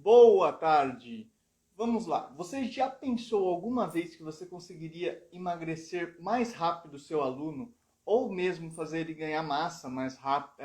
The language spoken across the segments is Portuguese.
Boa tarde! Vamos lá. Você já pensou alguma vez que você conseguiria emagrecer mais rápido o seu aluno? Ou mesmo fazer ele ganhar massa mais rápido,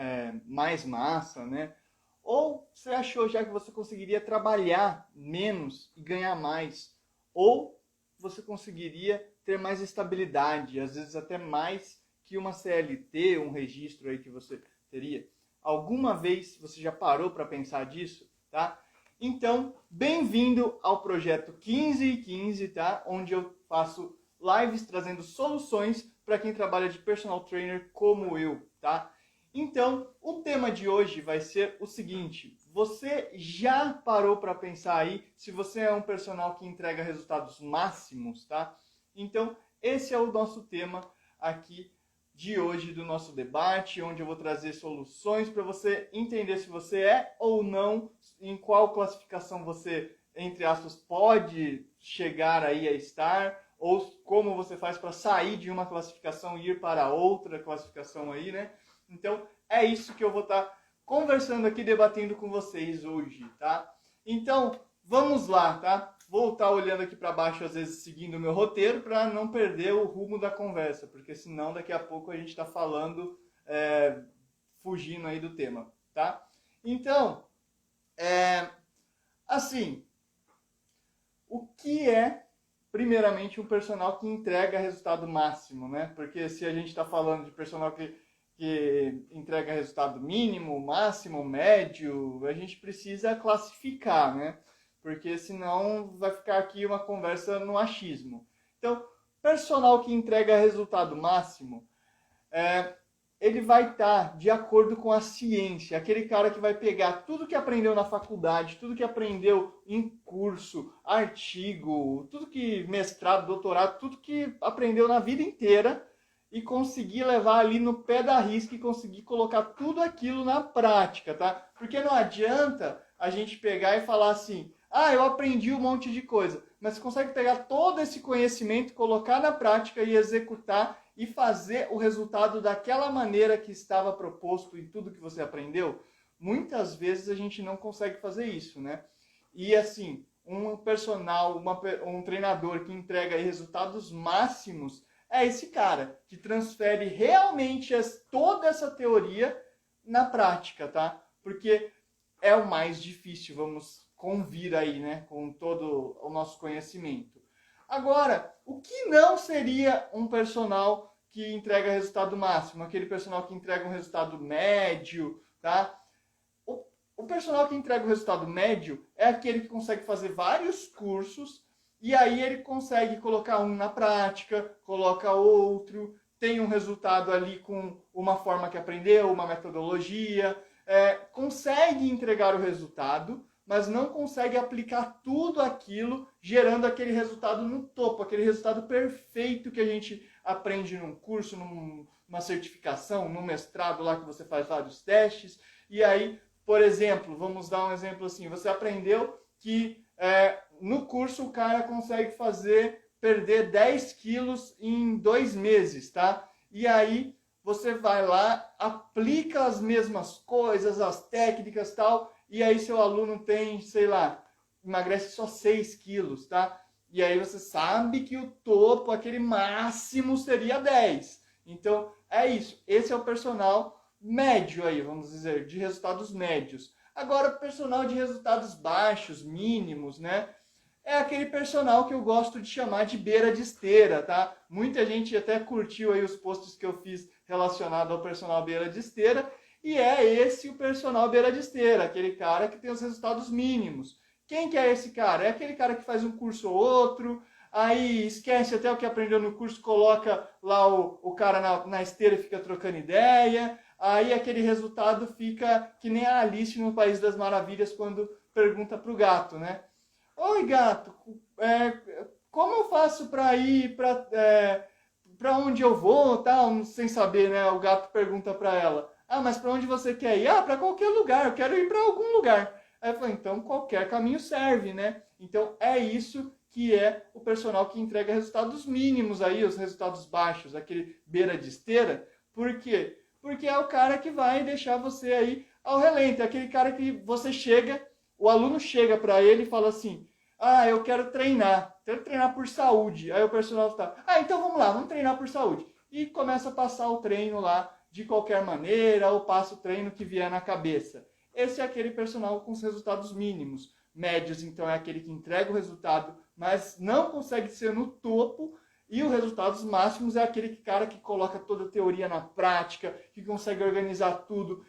mais massa, né? Ou você achou já que você conseguiria trabalhar menos e ganhar mais? Ou você conseguiria ter mais estabilidade, às vezes até mais que uma CLT, um registro aí que você teria? Alguma vez você já parou para pensar disso, tá? Então, bem-vindo ao projeto 15 e 15, tá? Onde eu faço lives trazendo soluções para quem trabalha de personal trainer como eu, tá? Então, o tema de hoje vai ser o seguinte: você já parou para pensar aí se você é um personal que entrega resultados máximos, tá? Então, esse é o nosso tema aqui de hoje do nosso debate, onde eu vou trazer soluções para você entender se você é ou não, em qual classificação você, entre aspas, pode chegar aí a estar, ou como você faz para sair de uma classificação e ir para outra classificação aí, né? Então, é isso que eu vou estar conversando aqui, debatendo com vocês hoje, tá? Então, vamos lá, tá? Vou estar olhando aqui para baixo, às vezes seguindo o meu roteiro, para não perder o rumo da conversa, porque senão daqui a pouco a gente está falando, fugindo aí do tema, tá? Então, assim, o que é, primeiramente, um personal que entrega resultado máximo, né? Porque se a gente está falando de personal que entrega resultado mínimo, máximo, médio, a gente precisa classificar, né? Porque senão vai ficar aqui uma conversa no achismo. Então, personal que entrega resultado máximo, ele vai estar de acordo com a ciência, aquele cara que vai pegar tudo que aprendeu na faculdade, tudo que aprendeu em curso, artigo, tudo que mestrado, doutorado, tudo que aprendeu na vida inteira e conseguir levar ali no pé da risca e conseguir colocar tudo aquilo na prática, tá? Porque não adianta a gente pegar e falar assim: ah, eu aprendi um monte de coisa, mas você consegue pegar todo esse conhecimento, colocar na prática e executar e fazer o resultado daquela maneira que estava proposto em tudo que você aprendeu? Muitas vezes a gente não consegue fazer isso, né? E assim, um personal, um treinador que entrega resultados máximos é esse cara que transfere realmente toda essa teoria na prática, tá? Porque é o mais difícil, vamos convir aí, né? Com todo o nosso conhecimento. Agora, o que não seria um personal que entrega resultado máximo? Aquele personal que entrega um resultado médio, tá? O personal que entrega o resultado médio é aquele que consegue fazer vários cursos e aí ele consegue colocar um na prática, coloca outro, tem um resultado ali com uma forma que aprendeu, uma metodologia, consegue entregar o resultado, mas não consegue aplicar tudo aquilo, gerando aquele resultado no topo, aquele resultado perfeito que a gente aprende num curso, numa certificação, num mestrado lá que você faz vários testes. E aí, por exemplo, vamos dar um exemplo assim, você aprendeu que no curso o cara consegue perder 10 quilos em 2 meses, tá? E aí você vai lá, aplica as mesmas coisas, as técnicas e tal, e aí seu aluno tem, sei lá, emagrece só 6 quilos, tá? E aí você sabe que o topo, aquele máximo, seria 10. Então, é isso. Esse é o personal médio aí, vamos dizer, de resultados médios. Agora, personal de resultados baixos, mínimos, né? É aquele personal que eu gosto de chamar de beira de esteira, tá? Muita gente até curtiu aí os posts que eu fiz relacionado ao personal beira de esteira, e é esse o personal beira de esteira, aquele cara que tem os resultados mínimos. Quem que é esse cara? É aquele cara que faz um curso ou outro, aí esquece até o que aprendeu no curso, coloca lá o cara na esteira e fica trocando ideia, aí aquele resultado fica que nem a Alice no País das Maravilhas quando pergunta pro gato, né? Oi, gato, como eu faço para ir para onde eu vou, tal, sem saber, né? O gato pergunta para ela: ah, mas para onde você quer ir? Ah, para qualquer lugar, eu quero ir para algum lugar. Aí eu falei: então qualquer caminho serve, né? Então é isso que é o personal que entrega resultados mínimos aí, os resultados baixos, aquele beira de esteira. Por quê? Porque é o cara que vai deixar você aí ao relento, é aquele cara que você chega o aluno chega para ele e fala assim, eu quero treinar por saúde. Aí o personal está, então vamos lá, vamos treinar por saúde. E começa a passar o treino lá de qualquer maneira, ou passa o treino que vier na cabeça. Esse é aquele personal com os resultados mínimos. Médios, então, é aquele que entrega o resultado, mas não consegue ser no topo. E os resultados máximos é aquele cara que coloca toda a teoria na prática, que consegue organizar tudo.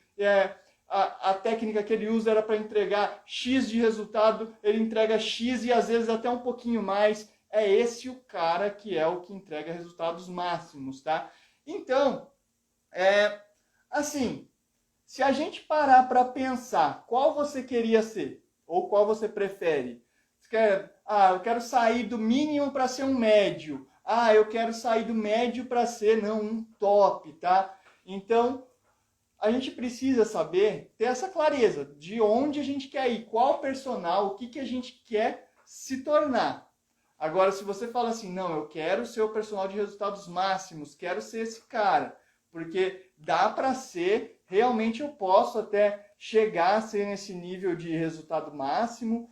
A técnica que ele usa era para entregar X de resultado, ele entrega X e às vezes até um pouquinho mais. É esse o cara que é o que entrega resultados máximos, tá? Então, assim, se a gente parar para pensar qual você queria ser, ou qual você prefere, eu quero sair do mínimo para ser um médio, eu quero sair do médio para ser, um top, tá? Então, a gente precisa saber, ter essa clareza de onde a gente quer ir, qual personal, o que a gente quer se tornar. Agora, se você fala assim, não, eu quero ser o personal de resultados máximos, quero ser esse cara, porque dá para ser, realmente eu posso até chegar a ser nesse nível de resultado máximo,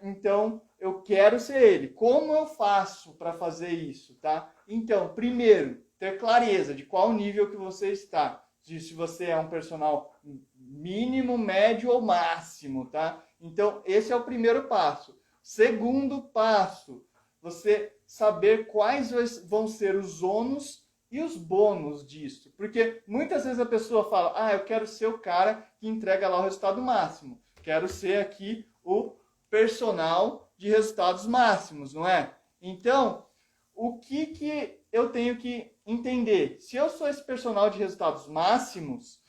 então eu quero ser ele. Como eu faço para fazer isso, tá? Então, primeiro, ter clareza de qual nível que você está, se você é um personal mínimo, médio ou máximo, tá? Então, esse é o primeiro passo. Segundo passo, você saber quais vão ser os ônus e os bônus disso. Porque muitas vezes a pessoa fala, eu quero ser o cara que entrega lá o resultado máximo. Quero ser aqui o personal de resultados máximos, não é? Então, o que eu tenho que entender? Se eu sou esse personal de resultados máximos,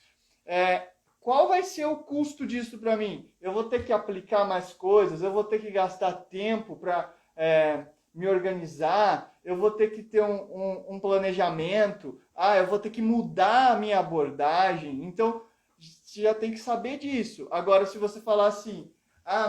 qual vai ser o custo disso para mim? Eu vou ter que aplicar mais coisas, eu vou ter que gastar tempo para me organizar, eu vou ter que ter um planejamento, eu vou ter que mudar a minha abordagem. Então, você já tem que saber disso. Agora, se você falar assim,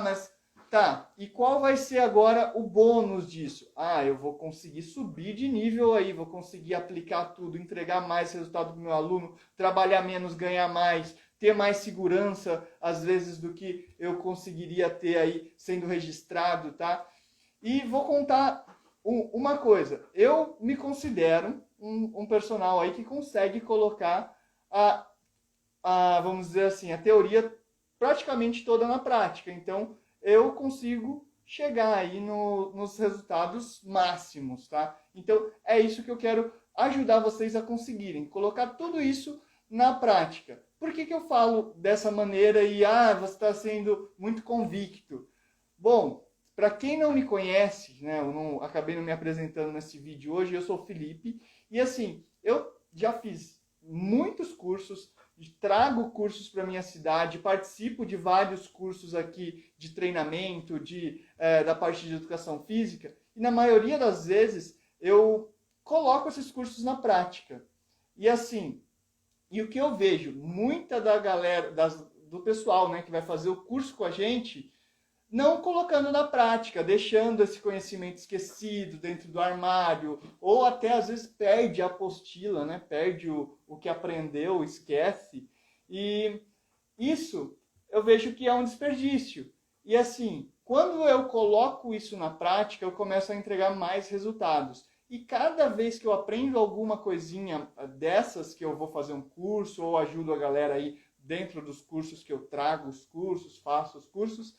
mas tá, e qual vai ser agora o bônus disso? Eu vou conseguir subir de nível aí, vou conseguir aplicar tudo, entregar mais resultado para o meu aluno, trabalhar menos, ganhar mais, ter mais segurança, às vezes, do que eu conseguiria ter aí sendo registrado, tá? E vou contar uma coisa. Eu me considero um personal aí que consegue colocar vamos dizer assim, a teoria praticamente toda na prática. Então, eu consigo chegar aí nos resultados máximos, tá? Então, é isso que eu quero ajudar vocês a conseguirem, colocar tudo isso na prática. Por que eu falo dessa maneira e, você está sendo muito convicto? Bom, para quem não me conhece, né, eu acabei não me apresentando nesse vídeo hoje, eu sou o Felipe, e assim, eu já fiz muitos cursos, trago cursos para minha cidade, participo de vários cursos aqui de treinamento, da parte de educação física, e na maioria das vezes eu coloco esses cursos na prática. E assim, e o que eu vejo, muita da galera, do pessoal, né, que vai fazer o curso com a gente, não colocando na prática, deixando esse conhecimento esquecido dentro do armário, ou até às vezes perde a apostila, né? Perde o que aprendeu, esquece. E isso eu vejo que é um desperdício. E assim, quando eu coloco isso na prática, eu começo a entregar mais resultados. E cada vez que eu aprendo alguma coisinha dessas, que eu vou fazer um curso, ou ajudo a galera aí dentro dos cursos que eu trago os cursos, faço os cursos,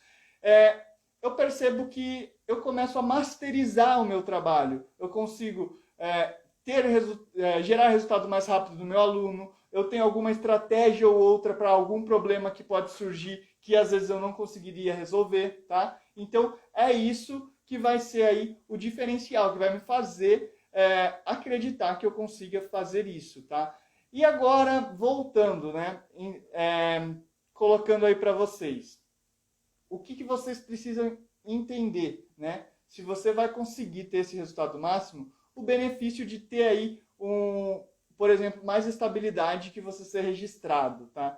eu percebo que eu começo a masterizar o meu trabalho. Eu consigo gerar resultado mais rápido do meu aluno. Eu tenho alguma estratégia ou outra para algum problema que pode surgir que às vezes eu não conseguiria resolver, tá? Então, é isso que vai ser aí o diferencial, que vai me fazer acreditar que eu consiga fazer isso, tá? E agora, voltando, né? Colocando aí para vocês. O que vocês precisam entender, né? Se você vai conseguir ter esse resultado máximo, o benefício de ter aí, por exemplo, mais estabilidade que você ser registrado, tá?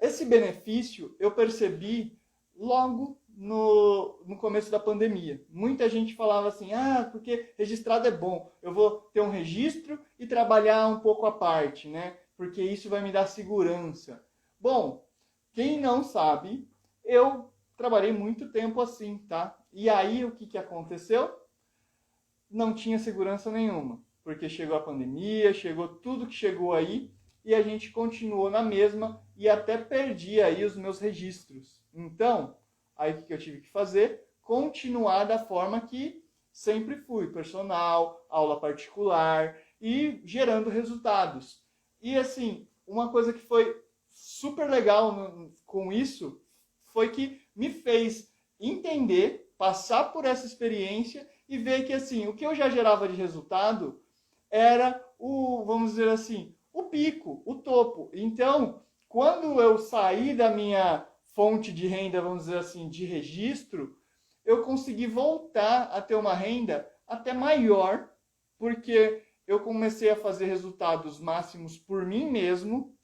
Esse benefício eu percebi logo no começo da pandemia. Muita gente falava assim, porque registrado é bom, eu vou ter um registro e trabalhar um pouco à parte, né? Porque isso vai me dar segurança. Bom, quem não sabe, eu trabalhei muito tempo assim, tá? E aí, o que aconteceu? Não tinha segurança nenhuma, porque chegou a pandemia, chegou tudo que chegou aí, e a gente continuou na mesma e até perdi aí os meus registros. Então, aí o que eu tive que fazer? Continuar da forma que sempre fui, personal, aula particular e gerando resultados. E assim, uma coisa que foi super legal com isso foi que me fez entender, passar por essa experiência e ver que assim, o que eu já gerava de resultado era o, vamos dizer assim, o pico, o topo. Então, quando eu saí da minha fonte de renda, vamos dizer assim, de registro, eu consegui voltar a ter uma renda até maior, porque eu comecei a fazer resultados máximos por mim mesmo,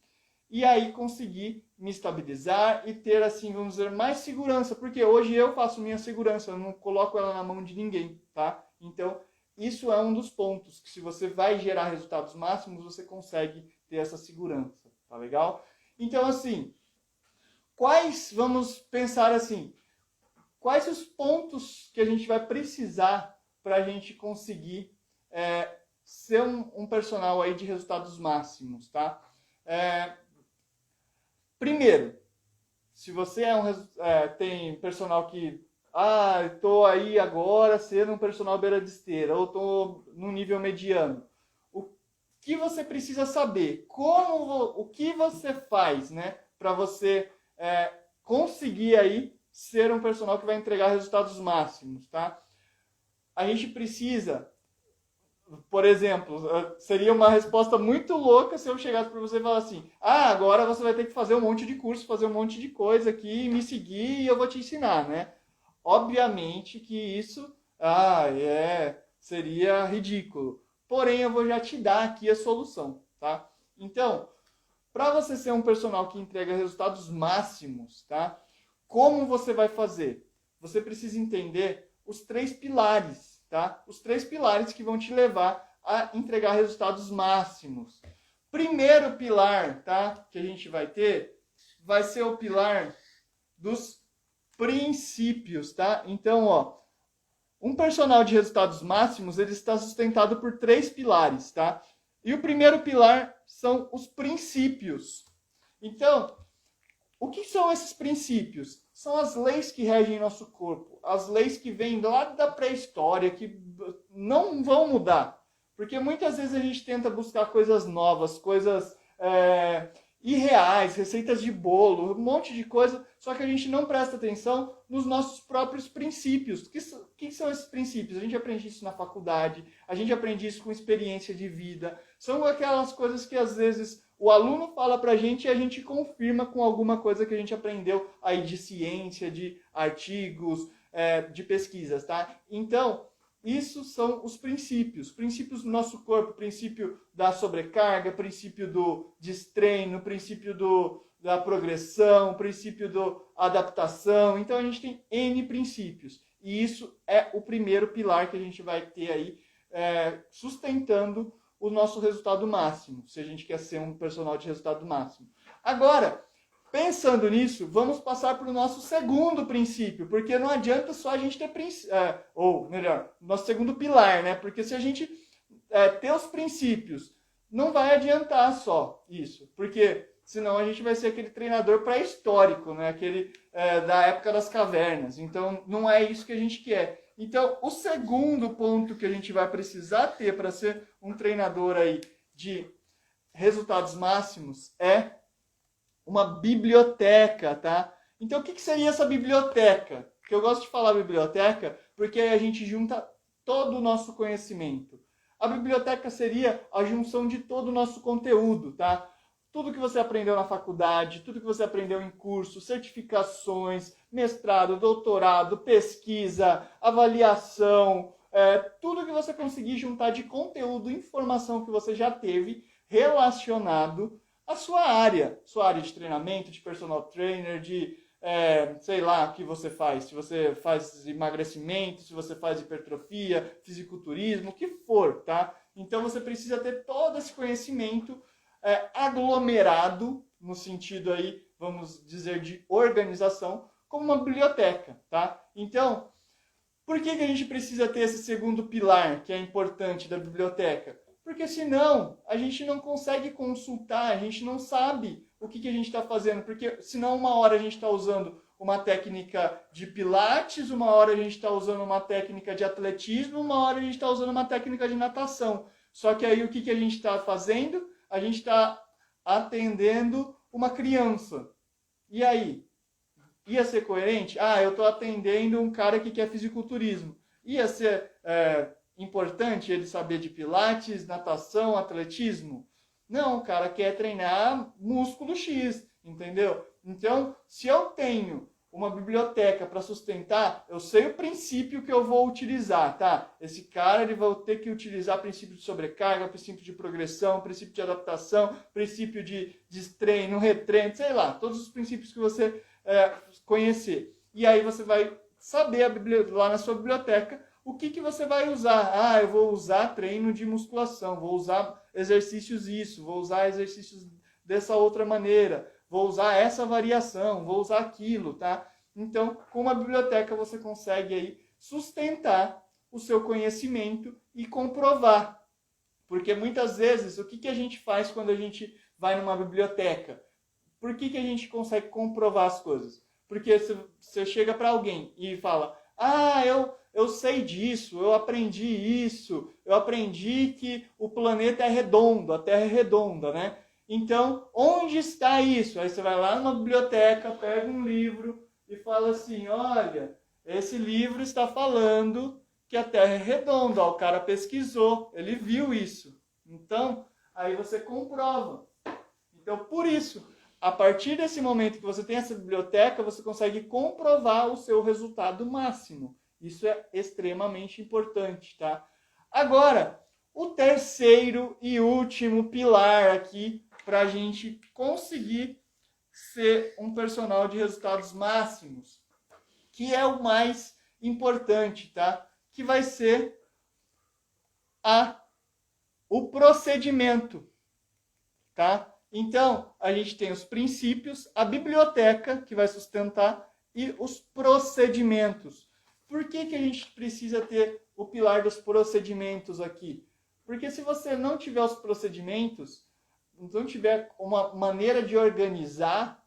e aí consegui me estabilizar e ter, assim, vamos dizer, mais segurança, porque hoje eu faço minha segurança, eu não coloco ela na mão de ninguém, tá? Então, isso é um dos pontos, que se você vai gerar resultados máximos, você consegue ter essa segurança, tá legal? Então, assim, vamos pensar assim, quais os pontos que a gente vai precisar para a gente conseguir ser um personal aí de resultados máximos, tá? Primeiro, se você tem personal que estou aí agora sendo um personal beira de esteira, ou estou num nível mediano, o que você precisa saber? O que você faz, né, para você conseguir aí ser um personal que vai entregar resultados máximos, tá? A gente precisa, por exemplo, seria uma resposta muito louca se eu chegasse para você e falasse assim, agora você vai ter que fazer um monte de curso, fazer um monte de coisa aqui, me seguir e eu vou te ensinar, né? Obviamente que isso seria ridículo. Porém, eu vou já te dar aqui a solução, tá? Então, para você ser um personal que entrega resultados máximos, tá? Como você vai fazer? Você precisa entender os 3 pilares, tá? Os 3 pilares que vão te levar a entregar resultados máximos. Primeiro pilar, tá? Que a gente vai ter, vai ser o pilar dos princípios, tá? Então, ó, um personal de resultados máximos, ele está sustentado por 3 pilares, tá? E o primeiro pilar são os princípios. Então, o que são esses princípios? São as leis que regem nosso corpo, as leis que vêm lá da pré-história, que não vão mudar. Porque muitas vezes a gente tenta buscar coisas novas, coisas irreais, receitas de bolo, um monte de coisa, só que a gente não presta atenção nos nossos próprios princípios. O que são esses princípios? A gente aprende isso na faculdade, a gente aprende isso com experiência de vida. São aquelas coisas que às vezes o aluno fala pra gente e a gente confirma com alguma coisa que a gente aprendeu aí de ciência, de artigos, de pesquisas, tá? Então, isso são os princípios do nosso corpo, princípio da sobrecarga, princípio do destreino, princípio da progressão, princípio da adaptação. Então, a gente tem N princípios. E isso é o primeiro pilar que a gente vai ter aí sustentando o nosso resultado máximo, se a gente quer ser um personal de resultado máximo. Agora, pensando nisso, vamos passar para o nosso segundo princípio, porque não adianta só a gente ter ou melhor, nosso segundo pilar, né? Porque se a gente ter os princípios, não vai adiantar só isso, porque senão a gente vai ser aquele treinador pré-histórico, né? Aquele da época das cavernas. Então, não é isso que a gente quer. Então, o segundo ponto que a gente vai precisar ter para ser um treinador aí de resultados máximos é uma biblioteca, tá? Então, o que seria essa biblioteca? Porque eu gosto de falar biblioteca porque aí a gente junta todo o nosso conhecimento. A biblioteca seria a junção de todo o nosso conteúdo, tá? Tudo que você aprendeu na faculdade, tudo que você aprendeu em curso, certificações, mestrado, doutorado, pesquisa, avaliação, tudo que você conseguir juntar de conteúdo, informação que você já teve relacionado à sua área de treinamento, de personal trainer, de sei lá o que você faz, se você faz emagrecimento, se você faz hipertrofia, fisiculturismo, o que for, tá? Então você precisa ter todo esse conhecimento aglomerado, no sentido aí vamos dizer, de organização, como uma biblioteca, tá? Então, por que a gente precisa ter esse segundo pilar, que é importante, da biblioteca? Porque senão a gente não consegue consultar, a gente não sabe o que a gente está fazendo. Porque senão uma hora a gente está usando uma técnica de pilates, uma hora a gente está usando uma técnica de atletismo, uma hora a gente está usando uma técnica de natação. Só que aí o que a gente está fazendo? A gente está atendendo uma criança. E aí? Ia ser coerente? Ah, eu estou atendendo um cara que quer fisiculturismo. Ia ser importante ele saber de pilates, natação, atletismo? Não, o cara quer treinar músculo X, entendeu? Então, se eu tenho uma biblioteca para sustentar, eu sei o princípio que eu vou utilizar, tá? Esse cara ele vai ter que utilizar princípio de sobrecarga, princípio de progressão, princípio de adaptação, princípio de treino, retreino, sei lá, todos os princípios que você conhecer. E aí você vai saber lá na sua biblioteca o que você vai usar. Ah, eu vou usar treino de musculação, vou usar exercícios isso, vou usar exercícios dessa outra maneira, vou usar essa variação, vou usar aquilo, tá? Então, com uma biblioteca você consegue aí sustentar o seu conhecimento e comprovar. Porque muitas vezes, o que a gente faz quando a gente vai numa biblioteca? Por que a gente consegue comprovar as coisas? Porque você chega para alguém e fala, ah, eu sei disso, eu aprendi isso, eu aprendi que o planeta é redondo, a Terra é redonda, né? Então, onde está isso? Aí você vai lá numa biblioteca, pega um livro e fala assim, olha, esse livro está falando que a Terra é redonda, ó, o cara pesquisou, ele viu isso. Então, aí você comprova. Então, por isso, a partir desse momento que você tem essa biblioteca, você consegue comprovar o seu resultado máximo. Isso é extremamente importante, tá? Agora, o terceiro e último pilar aqui para a gente conseguir ser um personal de resultados máximos, que é o mais importante, tá? Que vai ser o procedimento, tá? Então, a gente tem os princípios, a biblioteca, que vai sustentar, e os procedimentos. Por que a gente precisa ter o pilar dos procedimentos aqui? Porque se você não tiver os procedimentos, não tiver uma maneira de organizar,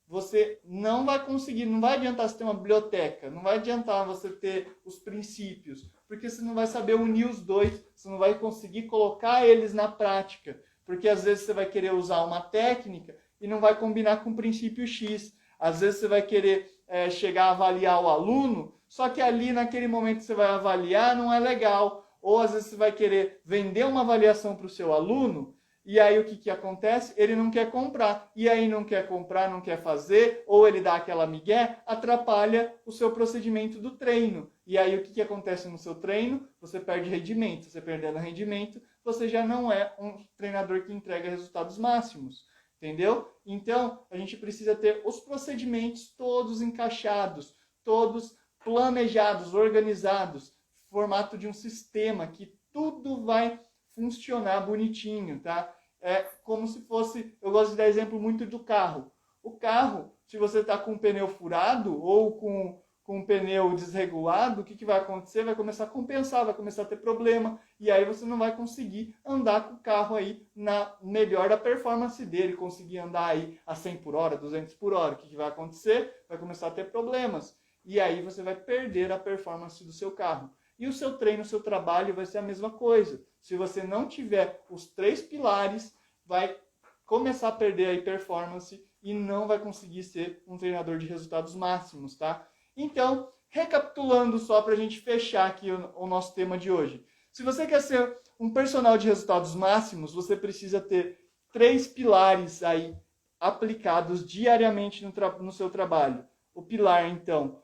você não vai conseguir, não vai adiantar você ter uma biblioteca, não vai adiantar você ter os princípios, porque você não vai saber unir os dois, você não vai conseguir colocar eles na prática. Porque às vezes você vai querer usar uma técnica e não vai combinar com o princípio X. Às vezes você vai querer chegar a avaliar o aluno, só que ali naquele momento que você vai avaliar não é legal. Ou às vezes você vai querer vender uma avaliação para o seu aluno e aí o que acontece? Ele não quer comprar. E aí não quer comprar, não quer fazer, ou ele dá aquela migué, atrapalha o seu procedimento do treino. E aí o que acontece no seu treino? Você perde rendimento. Você perdendo rendimento, você já não é um treinador que entrega resultados máximos, entendeu? Então, a gente precisa ter os procedimentos todos encaixados, todos planejados, organizados, formato de um sistema que tudo vai funcionar bonitinho, tá? É como se fosse, eu gosto de dar exemplo muito do carro. O carro, se você está com o pneu furado ou com um pneu desregulado, o que vai acontecer? Vai começar a compensar, vai começar a ter problema, e aí você não vai conseguir andar com o carro aí na melhor da performance dele, conseguir andar aí a 100 por hora, 200 por hora. O que vai acontecer? Vai começar a ter problemas, e aí você vai perder a performance do seu carro. E o seu treino, o seu trabalho vai ser a mesma coisa. Se você não tiver os 3 pilares, vai começar a perder a performance e não vai conseguir ser um treinador de resultados máximos, tá? Então, recapitulando só para a gente fechar aqui o nosso tema de hoje. Se você quer ser um personal de resultados máximos, você precisa ter 3 pilares aí aplicados diariamente no seu trabalho. O pilar, então,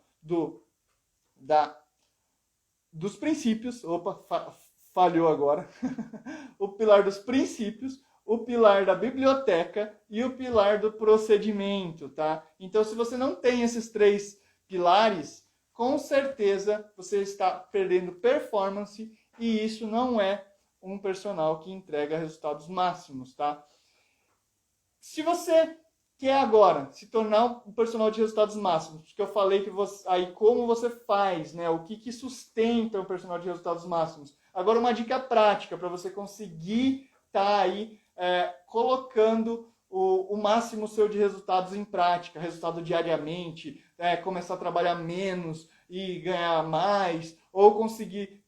dos princípios, falhou agora, o pilar dos princípios, o pilar da biblioteca e o pilar do procedimento, tá? Então, se você não tem esses 3 pilares, com certeza você está perdendo performance e isso não é um personal que entrega resultados máximos, tá? Se você quer agora se tornar um personal de resultados máximos, porque eu falei que você, aí como você faz, né? O que sustenta um personal de resultados máximos. Agora uma dica prática para você conseguir estar aí colocando o máximo seu de resultados em prática, resultado diariamente, começar a trabalhar menos e ganhar mais, ou conseguir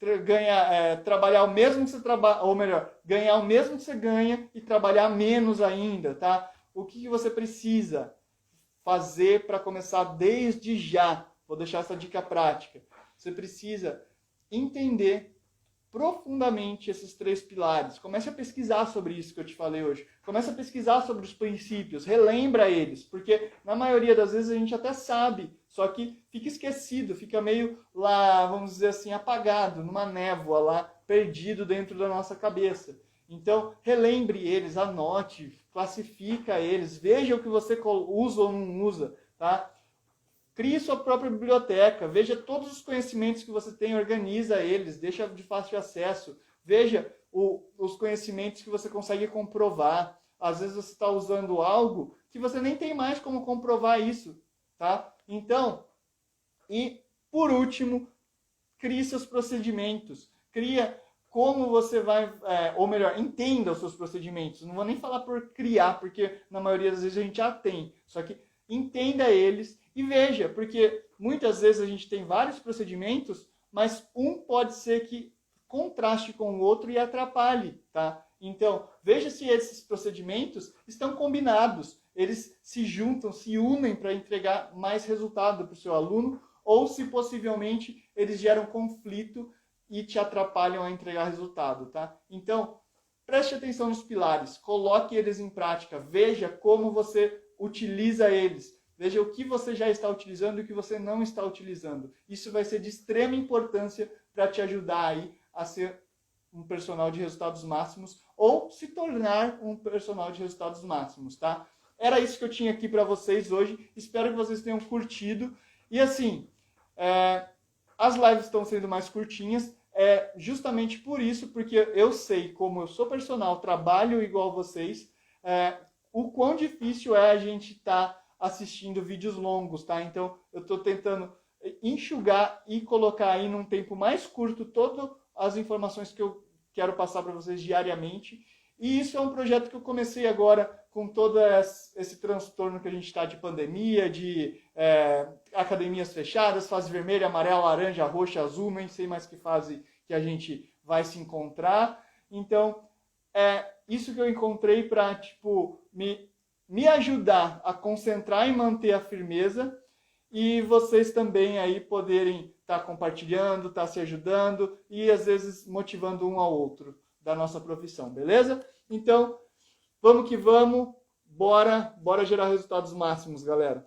trabalhar o mesmo que você trabalha, ou melhor, ganhar o mesmo que você ganha e trabalhar menos ainda, tá? O que você precisa fazer para começar desde já? Vou deixar essa dica prática. Você precisa entender profundamente esses 3 pilares. Comece a pesquisar sobre isso que eu te falei hoje. Comece a pesquisar sobre os princípios, relembra eles, porque na maioria das vezes a gente até sabe, só que fica esquecido, fica meio lá, vamos dizer assim, apagado, numa névoa lá, perdido dentro da nossa cabeça. Então, relembre eles, anote, classifica eles, veja o que você usa ou não usa, tá? Crie sua própria biblioteca, veja todos os conhecimentos que você tem, organiza eles, deixa de fácil acesso, veja os conhecimentos que você consegue comprovar. Às vezes você está usando algo que você nem tem mais como comprovar isso, tá? Então, e por último, crie seus procedimentos, cria como você vai, ou melhor, entenda os seus procedimentos. Não vou nem falar por criar, porque na maioria das vezes a gente já tem, só que entenda eles e veja, porque muitas vezes a gente tem vários procedimentos, mas um pode ser que contraste com o outro e atrapalhe, tá? Então, veja se esses procedimentos estão combinados, eles se juntam, se unem para entregar mais resultado para o seu aluno, ou se possivelmente eles geram conflito e te atrapalham a entregar resultado, tá? Então, preste atenção nos pilares, coloque eles em prática, veja como você utiliza eles. Veja o que você já está utilizando e o que você não está utilizando. Isso vai ser de extrema importância para te ajudar aí a ser um personal de resultados máximos ou se tornar um personal de resultados máximos, tá? Era isso que eu tinha aqui para vocês hoje. Espero que vocês tenham curtido. E assim, as lives estão sendo mais curtinhas. Justamente por isso, porque eu sei como eu sou personal, trabalho igual vocês, o quão difícil é a gente estar assistindo vídeos longos, tá? Então, eu estou tentando enxugar e colocar aí num tempo mais curto todas as informações que eu quero passar para vocês diariamente. E isso é um projeto que eu comecei agora com todo esse transtorno que a gente está de pandemia, de academias fechadas, fase vermelha, amarela, laranja, roxa, azul, nem sei mais que fase que a gente vai se encontrar. Então, isso que eu encontrei para me ajudar a concentrar e manter a firmeza e vocês também aí poderem estar compartilhando, estar se ajudando e às vezes motivando um ao outro da nossa profissão, beleza? Então, vamos que vamos, bora gerar resultados máximos, galera.